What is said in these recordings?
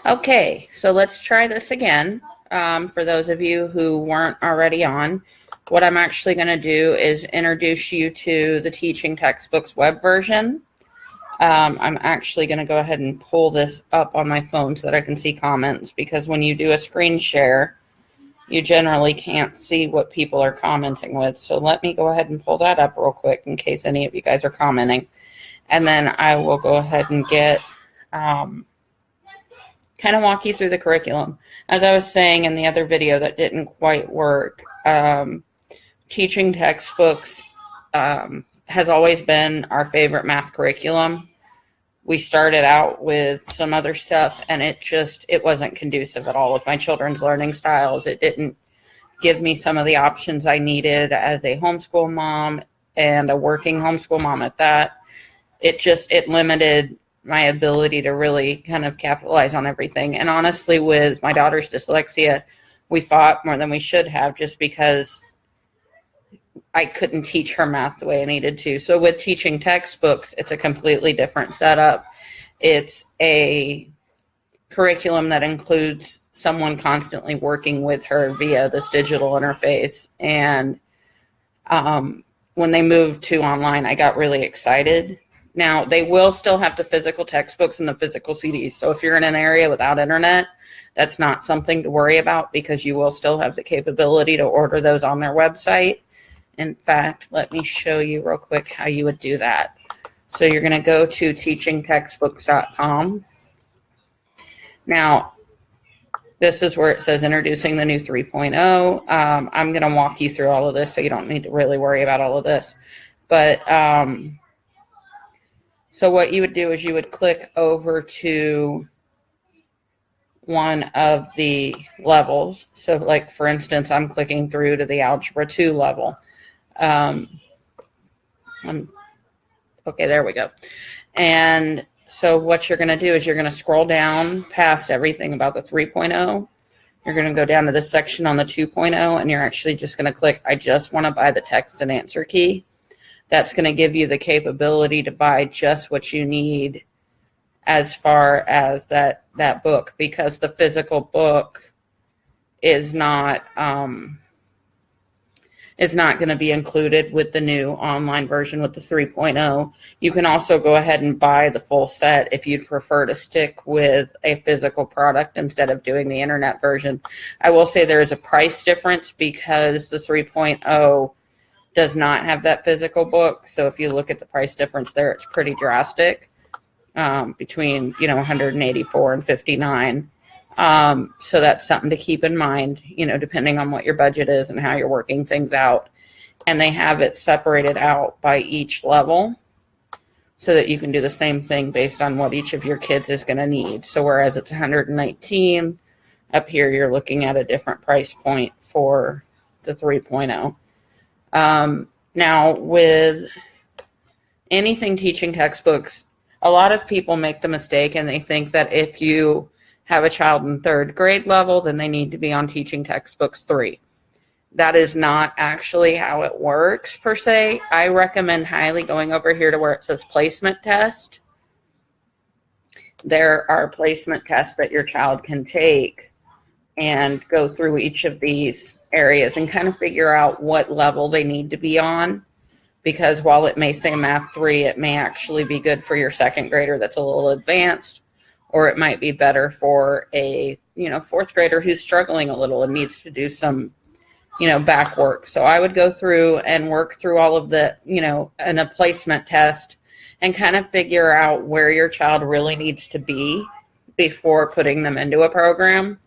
Okay, so let's try this again. For those of you who weren't already on, what I'm actually going to do is introduce you to the Teaching Textbooks web version. I'm actually going to go ahead and pull this up on my phone so that I can see comments, because when you do a screen share, you generally can't see what people are commenting with. So let me go ahead and pull that up real quick in case any of you guys are commenting. And then I will go ahead and get kind of walk you through the curriculum. As I was saying in the other video that didn't quite work, Teaching Textbooks has always been our favorite math curriculum. We started out with some other stuff, and it wasn't conducive at all with my children's learning styles. It didn't give me some of the options I needed as a homeschool mom and a working homeschool mom at that. It limited my ability to really kind of capitalize on everything. And honestly, with my daughter's dyslexia, we fought more than we should have, just because I couldn't teach her math the way I needed to. So with Teaching Textbooks, it's a completely different setup. It's a curriculum that includes someone constantly working with her via this digital interface. And when they moved to online, I got really excited. Now, they will still have the physical textbooks and the physical CDs. So if you're in an area without internet, that's not something to worry about, because you will still have the capability to order those on their website. In fact, let me show you real quick how you would do that. So you're going to go to teachingtextbooks.com. Now, this is where it says introducing the new 3.0. I'm going to walk you through all of this, so you don't need to really worry about all of this. But so what you would do is you would click over to one of the levels. So like, for instance, I'm clicking through to the Algebra 2 level. Okay, there we go. And so what you're going to do is you're going to scroll down past everything about the 3.0. You're going to go down to this section on the 2.0, and you're actually just going to click, I just want to buy the text and answer key. That's going to give you the capability to buy just what you need as far as that book, because the physical book is not going to be included with the new online version with the 3.0. You can also go ahead and buy the full set if you'd prefer to stick with a physical product instead of doing the internet version. I will say there is a price difference, because the 3.0 does not have that physical book. So if you look at the price difference there, it's pretty drastic, between 184 and 59. So that's something to keep in mind, depending on what your budget is and how you're working things out. And they have it separated out by each level so that you can do the same thing based on what each of your kids is going to need. So whereas it's 119, up here you're looking at a different price point for the 3.0. Now, with anything Teaching Textbooks, a lot of people make the mistake and they think that if you have a child in third grade level, then they need to be on Teaching Textbooks 3. That is not actually how it works, per se. I recommend highly going over here to where it says placement test. There are placement tests that your child can take and go through each of these areas and kind of figure out what level they need to be on, because while it may say Math 3, it may actually be good for your second grader that's a little advanced, or it might be better for a fourth grader who's struggling a little and needs to do some back work. So I would go through and work through all of the in a placement test and kind of figure out where your child really needs to be before putting them into a program.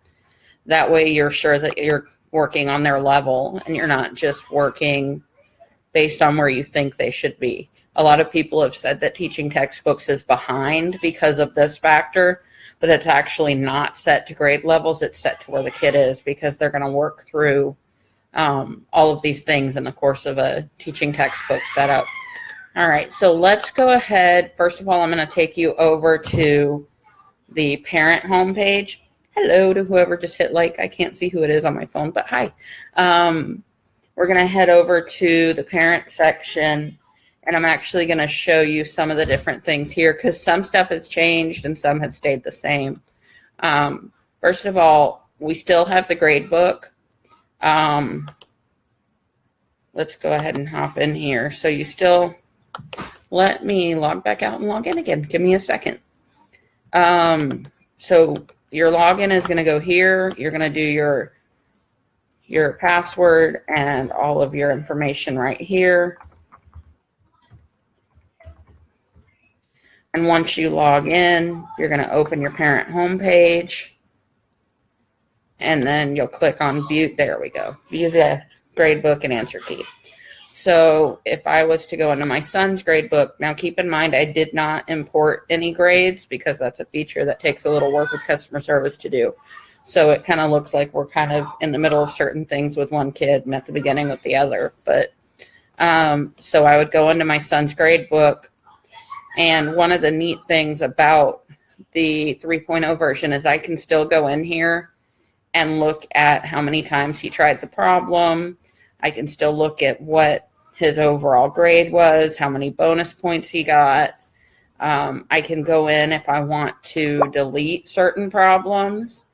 That way you're sure that you're working on their level and you're not just working based on where you think they should be. A lot of people have said that Teaching Textbooks is behind because of this factor, but it's actually not set to grade levels. It's set to where the kid is, because they're going to work through all of these things in the course of a Teaching Textbook setup. All right, so let's go ahead. First of all, I'm going to take you over to the parent homepage. Hello to whoever just hit like. I can't see who it is on my phone, but hi. We're going to head over to the parent section, and I'm actually going to show you some of the different things here, because some stuff has changed and some has stayed the same. First of all, we still have the grade book. Let's go ahead and hop in here. So you still, let me log back out and log in again. Give me a second. So your login is going to go here. You're going to do your password and all of your information right here. And once you log in, you're going to open your parent homepage. And then you'll click on view. There we go. View the grade book and answer key. So if I was to go into my son's grade book, now keep in mind I did not import any grades because that's a feature that takes a little work with customer service to do. So it kind of looks like we're kind of in the middle of certain things with one kid and at the beginning with the other. But so I would go into my son's grade book. And one of the neat things about the 3.0 version is I can still go in here and look at how many times he tried the problem. I can still look at what his overall grade was, how many bonus points he got. I can go in if I want to delete certain problems.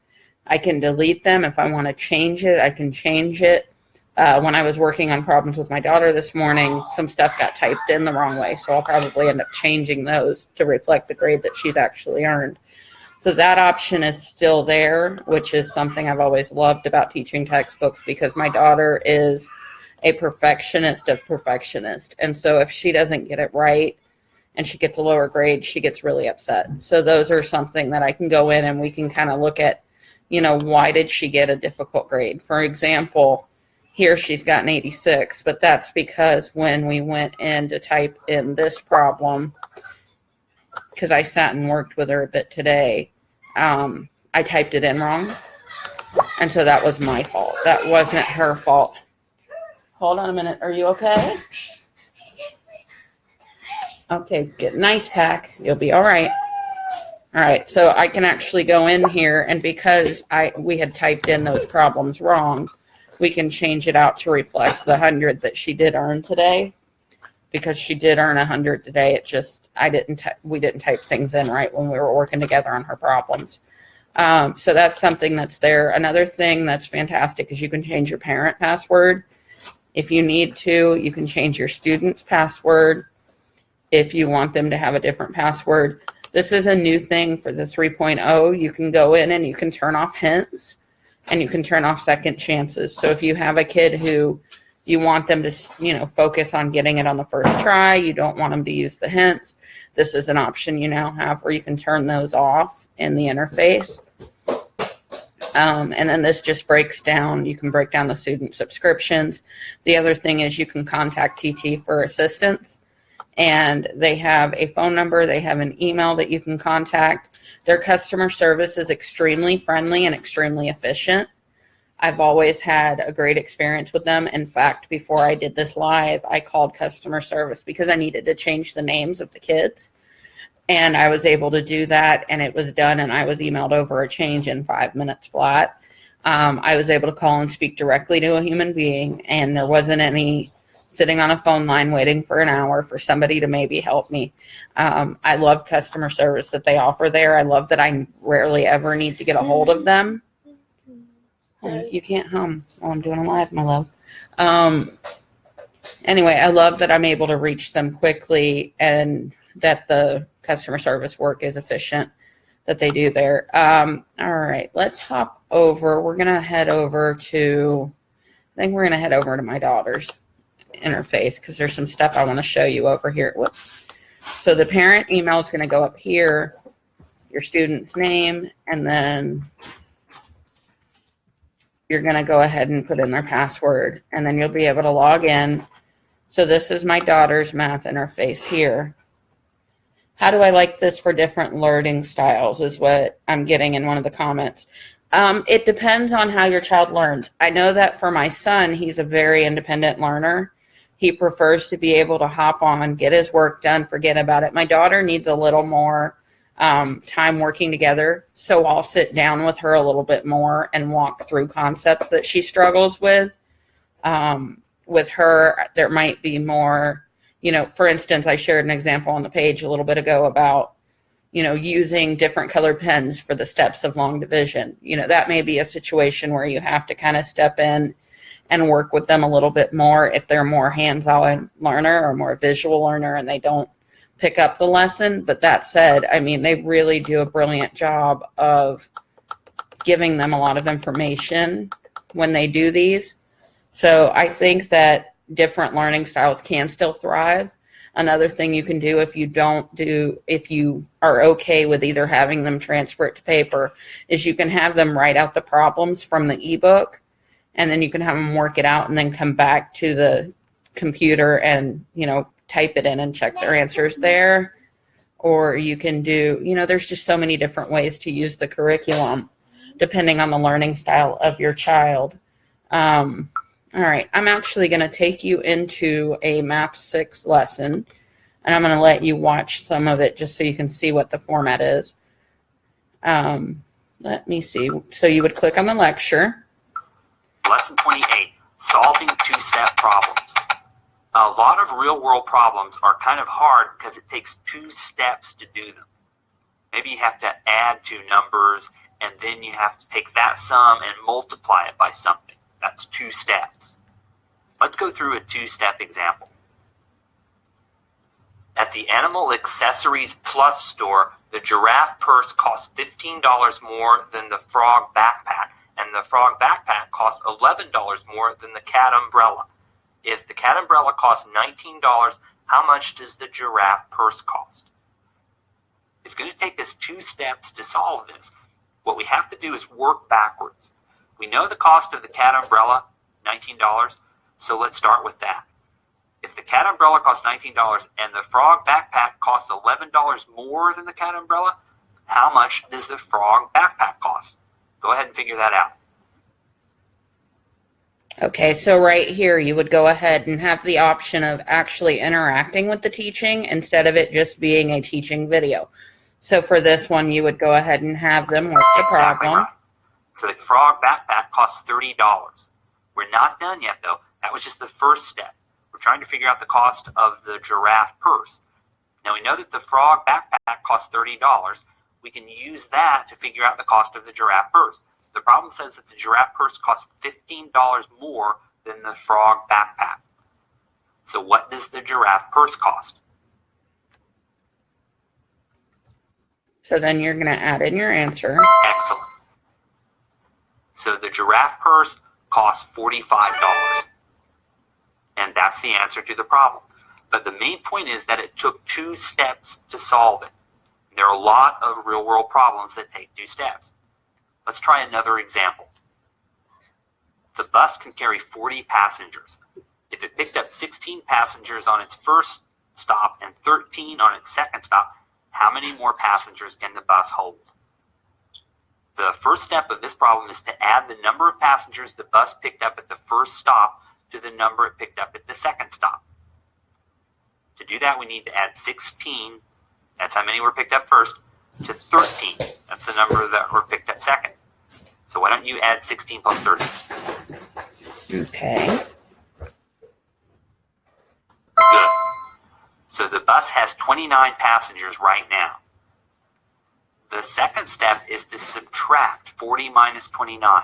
I can delete them. If I want to change it, I can change it. When I was working on problems with my daughter this morning, some stuff got typed in the wrong way, so I'll probably end up changing those to reflect the grade that she's actually earned. So that option is still there, which is something I've always loved about teaching textbooks because my daughter is a perfectionist of perfectionists. And so if she doesn't get it right and she gets a lower grade, she gets really upset. So those are something that I can go in and we can kind of look at, you know, why did she get a difficult grade? For example, here she's got an 86, but that's because when we went in to type in this problem, because I sat and worked with her a bit today, I typed it in wrong. And so that was my fault. That wasn't her fault. Hold on a minute. Are you okay? Okay, get an ice pack. You'll be all right. All right, so I can actually go in here, and because we had typed in those problems wrong, we can change it out to reflect the 100 that she did earn today. Because she did earn 100 today, it just we didn't type things in right when we were working together on her problems. So that's something that's there. Another thing that's fantastic is you can change your parent password. If you need to, you can change your student's password if you want them to have a different password. This is a new thing for the 3.0. You can go in and you can turn off hints and you can turn off second chances. So if you have a kid who you want them to, you know, focus on getting it on the first try, you don't want them to use the hints, this is an option you now have where you can turn those off in the interface. And then this just breaks down, you can break down the student subscriptions. The other thing is you can contact TT for assistance. And they have a phone number, they have an email that you can contact. Their customer service is extremely friendly and extremely efficient. I've always had a great experience with them. In fact, before I did this live, I called customer service because I needed to change the names of the kids. And I was able to do that, and it was done, and I was emailed over a change in 5 minutes flat. I was able to call and speak directly to a human being, and there wasn't any sitting on a phone line waiting for an hour for somebody to maybe help me. I love customer service that they offer there. I love that I rarely ever need to get a hold of them. You can't hum while I'm doing a live, my love. Anyway, I love that I'm able to reach them quickly and that the customer service work is efficient that they do there. All right, let's hop over. We're going to head over to, I think we're going to head over to my daughter's interface because there's some stuff I want to show you over here. Whoops. So the parent email is going to go up here, your student's name, and then you're going to go ahead and put in their password, and then you'll be able to log in. So this is my daughter's math interface here. How do I like this for different learning styles is what I'm getting in one of the comments. It depends on how your child learns. I know that for my son, he's a very independent learner. He prefers to be able to hop on, get his work done, forget about it. My daughter needs a little more time working together. So I'll sit down with her a little bit more and walk through concepts that she struggles with. With her, there might be more, you know, for instance, I shared an example on the page a little bit ago about, using different colored pens for the steps of long division. That may be a situation where you have to kind of step in and work with them a little bit more if they're more hands-on learner or more visual learner and they don't pick up the lesson. But that said, I mean, they really do a brilliant job of giving them a lot of information when they do these. So I think that different learning styles can still thrive. Another thing you can do if you are okay with either having them transfer it to paper is you can have them write out the problems from the ebook, and then you can have them work it out and then come back to the computer and, type it in and check their answers there. Or you can do, there's just so many different ways to use the curriculum depending on the learning style of your child. All right, I'm actually going to take you into a Math 6 lesson, and I'm going to let you watch some of it just so you can see what the format is. Let me see. So you would click on the lecture. Lesson 28, solving two-step problems. A lot of real-world problems are kind of hard because it takes 2 steps to do them. Maybe you have to add 2 numbers, and then you have to take that sum and multiply it by something. That's 2 steps. Let's go through a 2-step example. At the Animal Accessories Plus store, the giraffe purse costs $15 more than the frog backpack, and the frog backpack costs $11 more than the cat umbrella. If the cat umbrella costs $19, how much does the giraffe purse cost? It's going to take us 2 steps to solve this. What we have to do is work backwards. We know the cost of the cat umbrella, $19, so let's start with that. If the cat umbrella costs $19 and the frog backpack costs $11 more than the cat umbrella, how much does the frog backpack cost? Go ahead and figure that out. Okay, so right here you would go ahead and have the option of actually interacting with the teaching instead of it just being a teaching video. So for this one, you would go ahead and have them work the problem. Right. So the frog backpack costs $30. We're not done yet, though. That was just the first step. We're trying to figure out the cost of the giraffe purse. Now we know that the frog backpack costs $30. We can use that to figure out the cost of the giraffe purse. The problem says that the giraffe purse costs $15 more than the frog backpack. So what does the giraffe purse cost? So then you're going to add in your answer. Excellent. So the giraffe purse costs $45. And that's the answer to the problem. But the main point is that it took 2 steps to solve it. There are a lot of real-world problems that take 2 steps. Let's try another example. The bus can carry 40 passengers. If it picked up 16 passengers on its first stop and 13 on its second stop, how many more passengers can the bus hold? The first step of this problem is to add the number of passengers the bus picked up at the first stop to the number it picked up at the second stop. To do that, we need to add 16, that's how many were picked up first, to 13, that's the number that were picked up second. So why don't you add 16 plus 13? Okay. Good. So the bus has 29 passengers right now. The second step is to subtract 40 minus 29.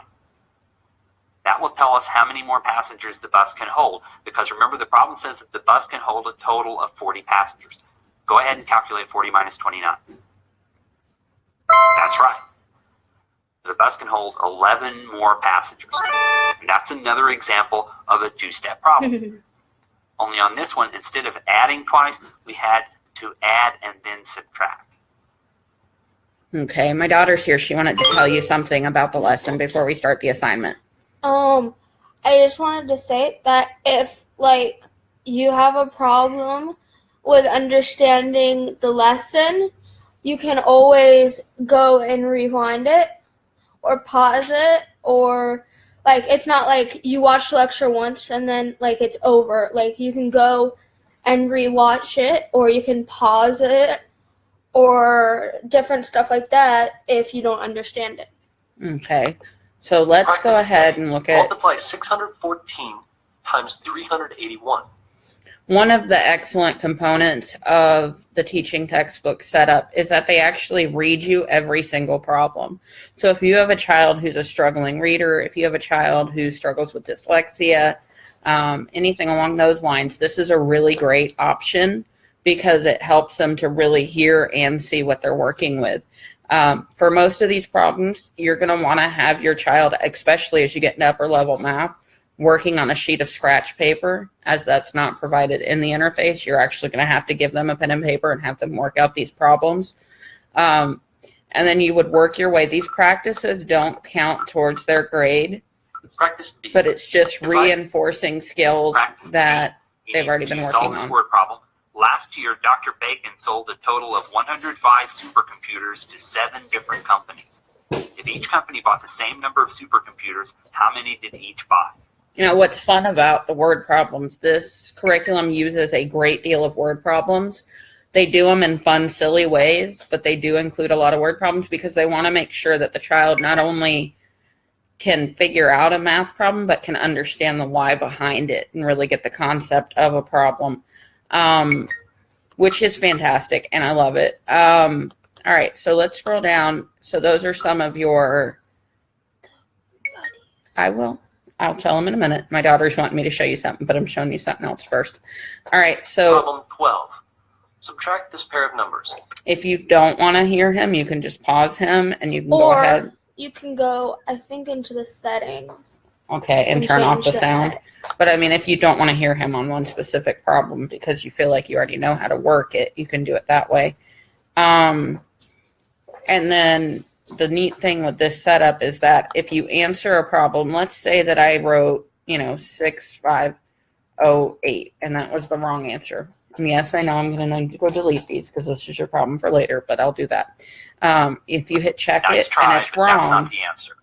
That will tell us how many more passengers the bus can hold, because remember the problem says that the bus can hold a total of 40 passengers. Go ahead and calculate 40 minus 29. That's right. The bus can hold 11 more passengers. And that's another example of a 2-step problem. Only on this one, instead of adding twice, we had to add and then subtract. Okay, my daughter's here. She wanted to tell you something about the lesson before we start the assignment. I just wanted to say that if, you have a problem with understanding the lesson, you can always go and rewind it or pause it, or, it's not like you watch the lecture once and then, it's over. You can go and rewatch it, or you can pause it, or different stuff like that if you don't understand it. Okay. So let's go ahead and look at... Multiply 614 times 381. One of the excellent components of the teaching textbook setup is that they actually read you every single problem. So if you have a child who's a struggling reader, if you have a child who struggles with dyslexia, anything along those lines, this is a really great option because it helps them to really hear and see what they're working with. For most of these problems, you're going to want to have your child, especially as you get into upper level math, working on a sheet of scratch paper. As that's not provided in the interface, you're actually going to have to give them a pen and paper and have them work out these problems. And then you would work your way. These practices don't count towards their grade, but it's just reinforcing skills that they've already been working on. Word problem. Last year, Dr. Bacon sold a total of 105 supercomputers to 7 different companies. If each company bought the same number of supercomputers, how many did each buy? You know, what's fun about the word problems, this curriculum uses a great deal of word problems. They do them in fun, silly ways, but they do include a lot of word problems because they want to make sure that the child not only can figure out a math problem, but can understand the why behind it and really get the concept of a problem, which is fantastic, and I love it. All right, so let's scroll down. So those are some of your, I'll tell them in a minute. My daughter's wanting me to show you something, but I'm showing you something else first. All right, so problem 12. Subtract this pair of numbers. If you don't want to hear him, you can just pause him and you can go ahead. You can go, I think, into the settings. Okay, and turn off the sound. But I mean, if you don't want to hear him on one specific problem because you feel like you already know how to work it, you can do it that way. And then the neat thing with this setup is that if you answer a problem, let's say that I wrote, 6508, and that was the wrong answer. And yes, I know I'm going to need to go delete these because this is your problem for later, but I'll do that. If you hit check Nice it try, and it's but that's wrong, not the answer.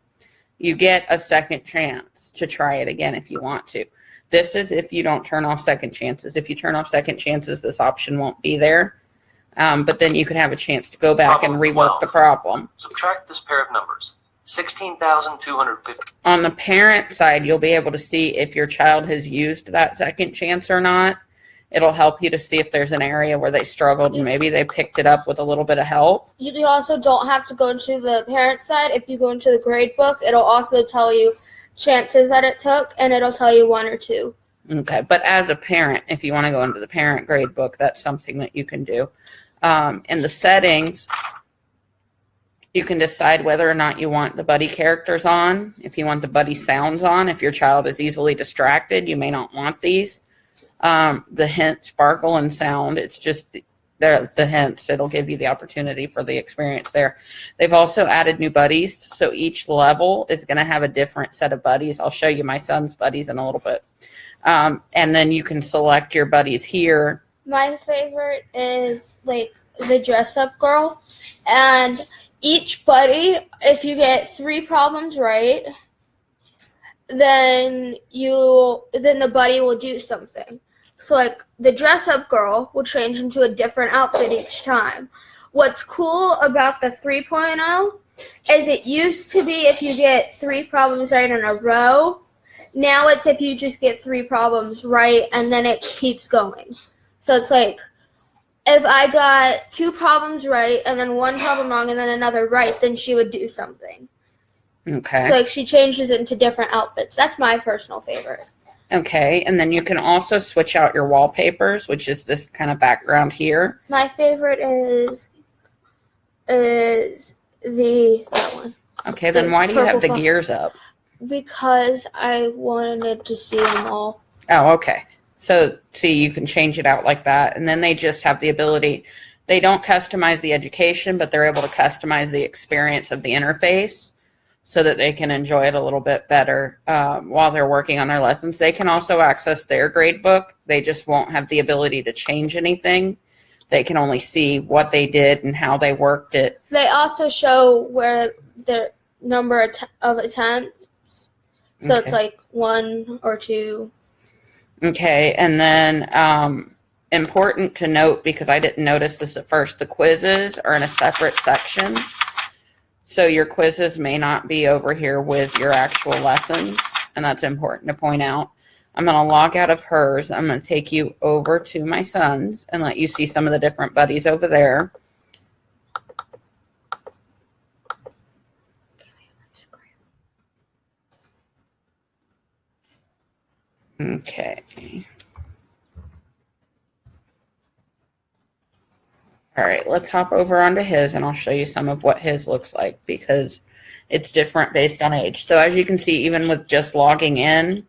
you get a second chance to try it again if you want to. This is if you don't turn off second chances. If you turn off second chances, this option won't be there. But then you could have a chance to go back and rework the problem. Subtract this pair of numbers. 16,250. On the parent side, you'll be able to see if your child has used that second chance or not. It'll help you to see if there's an area where they struggled and maybe they picked it up with a little bit of help. You also don't have to go into the parent side. If you go into the grade book, it'll also tell you chances that it took, and it'll tell you 1 or 2. Okay, but as a parent, if you want to go into the parent grade book, that's something that you can do. In the settings, you can decide whether or not you want the buddy characters on, if you want the buddy sounds on. If your child is easily distracted, you may not want these. The hint, sparkle, and sound, it's just the hints. It'll give you the opportunity for the experience there. They've also added new buddies, so each level is going to have a different set of buddies. I'll show you my son's buddies in a little bit. And then you can select your buddies here. My favorite is like the dress-up girl, and each buddy, if you get 3 problems right, then the buddy will do something. So like the dress-up girl will change into a different outfit each time. What's cool about the 3.0 is it used to be if you get 3 problems right in a row. Now it's if you just get 3 problems right and then it keeps going. So it's like if I got 2 problems right and then 1 problem wrong and then another right, then she would do something. Okay. So like she changes into different outfits. That's my personal favorite. Okay, and then you can also switch out your wallpapers, which is this kind of background here. My favorite is that one. Okay, then why do you have the gears up? Because I wanted to see them all. Oh, okay. So, see, you can change it out like that. And then they just have the ability, they don't customize the education, but they're able to customize the experience of the interface so that they can enjoy it a little bit better while they're working on their lessons. They can also access their grade book. They just won't have the ability to change anything. They can only see what they did and how they worked it. They also show where the number of attempts. So Okay. it's like 1 or 2. Okay, and then important to note, because I didn't notice this at first, the quizzes are in a separate section. So your quizzes may not be over here with your actual lessons, and that's important to point out. I'm going to log out of hers. I'm going to take you over to my son's and let you see some of the different buddies over there. Okay. All right, let's hop over onto his and I'll show you some of what his looks like because it's different based on age. So as you can see, even with just logging in,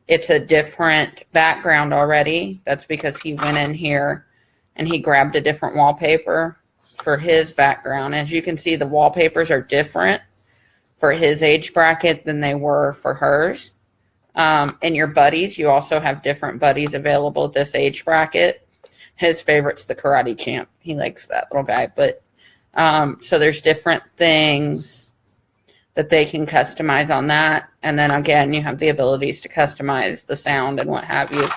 it's a different background already. That's because he went in here and he grabbed a different wallpaper for his background. As you can see, the wallpapers are different for his age bracket than they were for hers. And your buddies, you also have different buddies available at this age bracket. His favorite's the Karate Champ. He likes that little guy. But so there's different things that they can customize on that. And then again, you have the abilities to customize the sound and what have you.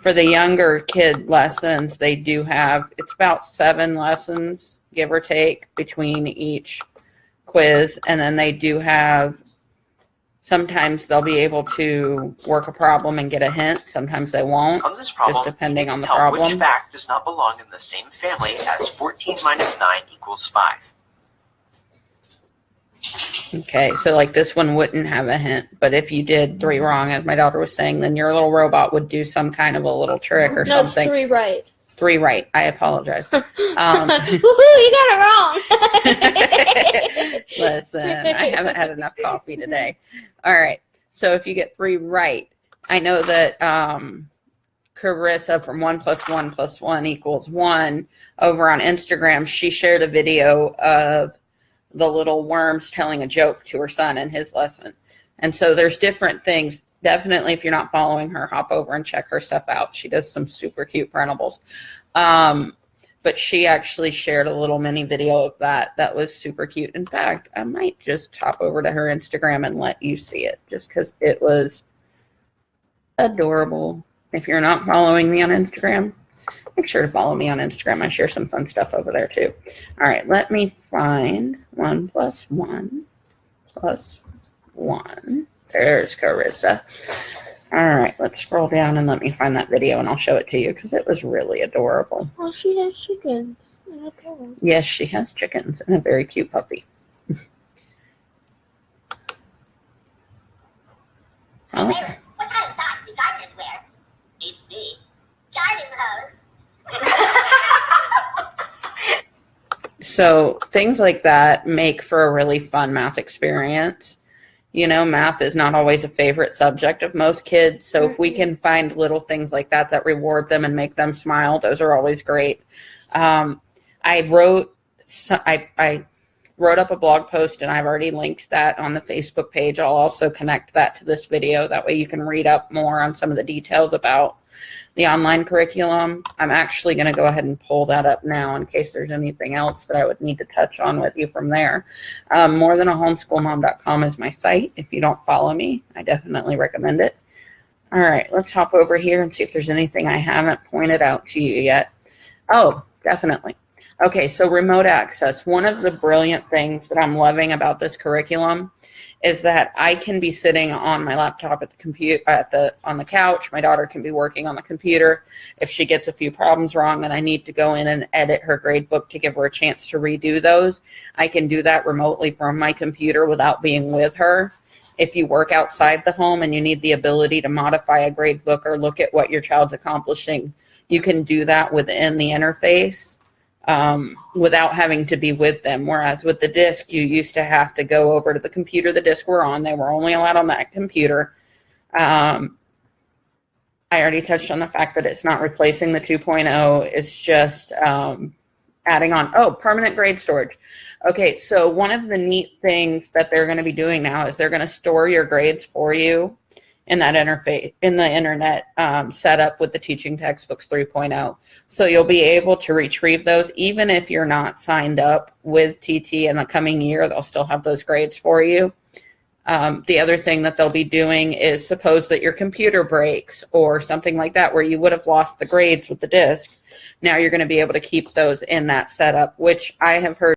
For the younger kid lessons, they do have, it's about 7 lessons, give or take, between each quiz. And then they do have, sometimes they'll be able to work a problem and get a hint. Sometimes they won't, On this problem, just depending on the tell problem. which fact does not belong in the same family as 14 minus 9 equals 5. Okay, so like this one wouldn't have a hint, but if you did 3 wrong, as my daughter was saying, then your little robot would do some kind of a little trick or No, it's something. 3 right. 3 right. I apologize. Woohoo, you got it wrong. Listen, I haven't had enough coffee today. All right, so if you get 3 right, I know that Carissa from 1 + 1 + 1 = 1 over on Instagram, she shared a video of the little worms telling a joke to her son in his lesson. And so there's different things. Definitely, if you're not following her, hop over and check her stuff out. She does some super cute printables. But she actually shared a little mini video of that. That was super cute. In fact, I might just hop over to her Instagram and let you see it just because it was adorable. If you're not following me on Instagram, make sure to follow me on Instagram. I share some fun stuff over there too. All right, let me find 1 + 1 + 1. There's Carissa. All right, let's scroll down and let me find that video and I'll show it to you because it was really adorable. Oh, she has chickens. Okay. Yes, she has chickens and a very cute puppy. Oh. What kind of socks do gardeners wear? It's me. Garden hose. So things like that make for a really fun math experience. You know, math is not always a favorite subject of most kids. So if we can find little things like that that reward them and make them smile, those are always great. I wrote up a blog post and I've already linked that on the Facebook page. I'll also connect that to this video. That way you can read up more on some of the details about the online curriculum. I'm actually going to go ahead and pull that up now in case there's anything else that I would need to touch on with you from there. Morethanahomeschoolmom.com is my site. If you don't follow me, I definitely recommend it. All right, let's hop over here and see if there's anything I haven't pointed out to you yet. Oh, definitely. Okay, so remote access. One of the brilliant things that I'm loving about this curriculum is that I can be sitting on my laptop at the computer on the couch. My daughter can be working on the computer. If she gets a few problems wrong and I need to go in and edit her grade book to give her a chance to redo those, I can do that remotely from my computer without being with her. If you work outside the home and you need the ability to modify a grade book or look at what your child's accomplishing, you can do that within the interface. Without having to be with them. Whereas with the disc, you used to have to go over to the computer the disc were on. They were only allowed on that computer. I already touched on the fact that it's not replacing the 2.0. It's just adding on. Permanent grade storage. Okay, so one of the neat things that they're going to be doing now is they're going to store your grades for you in that interface, in the internet setup with the Teaching Textbooks 3.0. So you'll be able to retrieve those even if you're not signed up with TT in the coming year. They'll still have those grades for you. The other thing that they'll be doing is suppose that your computer breaks or something like that where you would have lost the grades with the disc. Now you're going to be able to keep those in that setup, which I have heard